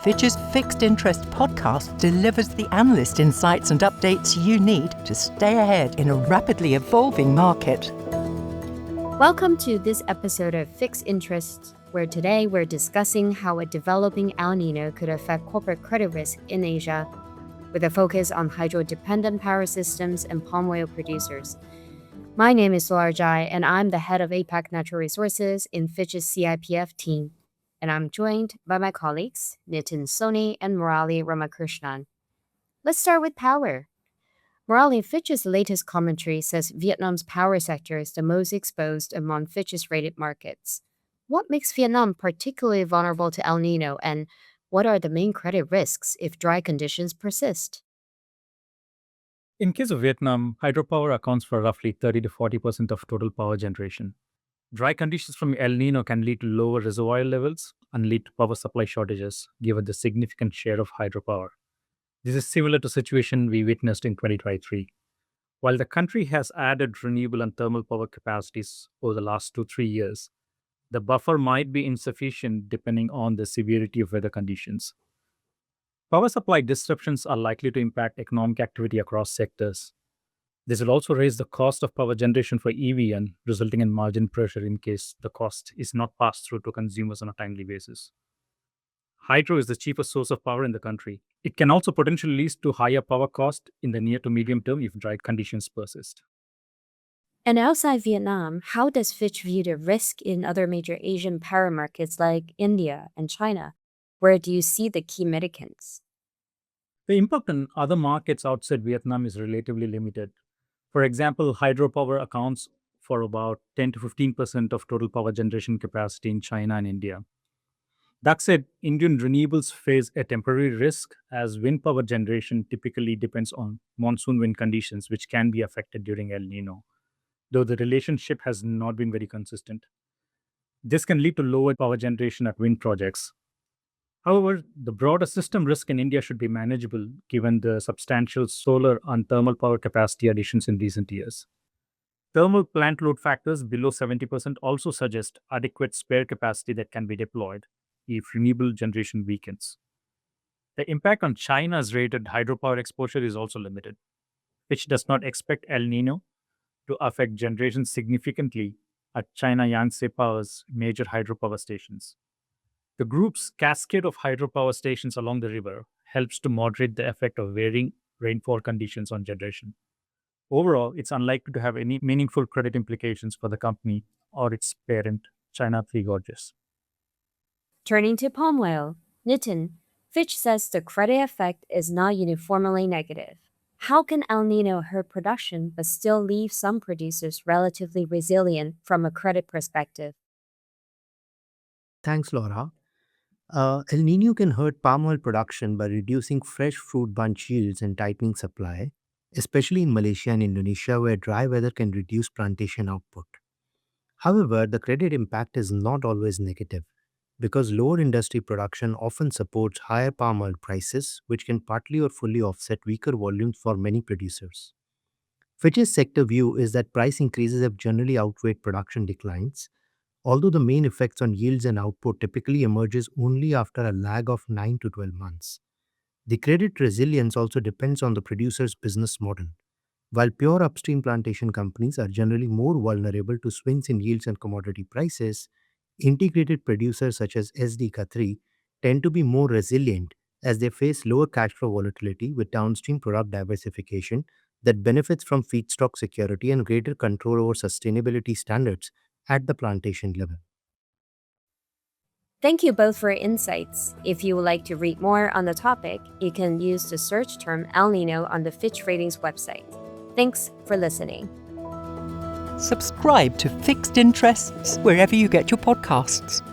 Fitch's Fixed Interest podcast delivers the analyst insights and updates you need to stay ahead in a rapidly evolving market. Welcome to this episode of Fixed Interest, where today we're discussing how a developing El Niño could affect corporate credit risk in Asia, with a focus on hydro-dependent power systems and palm oil producers. My name is Solar Jai, and I'm the head of APAC Natural Resources in Fitch's CIPF team. And I'm joined by my colleagues, Nitin Soni and Murali Ramakrishnan. Let's start with power. Murali, Fitch's latest commentary says Vietnam's power sector is the most exposed among Fitch's rated markets. What makes Vietnam particularly vulnerable to El Niño, and what are the main credit risks if dry conditions persist? In case of Vietnam, hydropower accounts for roughly 30 to 40% of total power generation. Dry conditions from El Niño can lead to lower reservoir levels and lead to power supply shortages, given the significant share of hydropower. This is similar to the situation we witnessed in 2023. While the country has added renewable and thermal power capacities over the last 2-3 years, the buffer might be insufficient depending on the severity of weather conditions. Power supply disruptions are likely to impact economic activity across sectors. This will also raise the cost of power generation for EVN, resulting in margin pressure in case the cost is not passed through to consumers on a timely basis. Hydro is the cheapest source of power in the country. It can also potentially lead to higher power cost in the near to medium term if dry conditions persist. And outside Vietnam, how does Fitch view the risk in other major Asian power markets like India and China? Where do you see the key mitigants? The impact on other markets outside Vietnam is relatively limited. For example, hydropower accounts for about 10 to 15% of total power generation capacity in China and India. That said, Indian renewables face a temporary risk as wind power generation typically depends on monsoon wind conditions, which can be affected during El Niño, though the relationship has not been very consistent. This can lead to lower power generation at wind projects. However, the broader system risk in India should be manageable given the substantial solar and thermal power capacity additions in recent years. Thermal plant load factors below 70% also suggest adequate spare capacity that can be deployed if renewable generation weakens. The impact on China's rated hydropower exposure is also limited, which does not expect El Niño to affect generation significantly at China Yangtze Power's major hydropower stations. The group's cascade of hydropower stations along the river helps to moderate the effect of varying rainfall conditions on generation. Overall, it's unlikely to have any meaningful credit implications for the company or its parent, China Three Gorges. Turning to palm oil, Nitin, Fitch says the credit effect is not uniformly negative. How can El Niño hurt production but still leave some producers relatively resilient from a credit perspective? Thanks, Laura. El Niño can hurt palm oil production by reducing fresh fruit bunch yields and tightening supply, especially in Malaysia and Indonesia, where dry weather can reduce plantation output. However, the credit impact is not always negative, because lower industry production often supports higher palm oil prices, which can partly or fully offset weaker volumes for many producers. Fitch's sector view is that price increases have generally outweighed production declines, although the main effects on yields and output typically emerges only after a lag of 9 to 12 months. The credit resilience also depends on the producer's business model. While pure upstream plantation companies are generally more vulnerable to swings in yields and commodity prices, integrated producers such as SD Khatri tend to be more resilient as they face lower cash flow volatility with downstream product diversification that benefits from feedstock security and greater control over sustainability standards at the plantation level. Thank you both for your insights. If you would like to read more on the topic, you can use the search term El Niño on the Fitch Ratings website. Thanks for listening. Subscribe to Fixed Interests wherever you get your podcasts.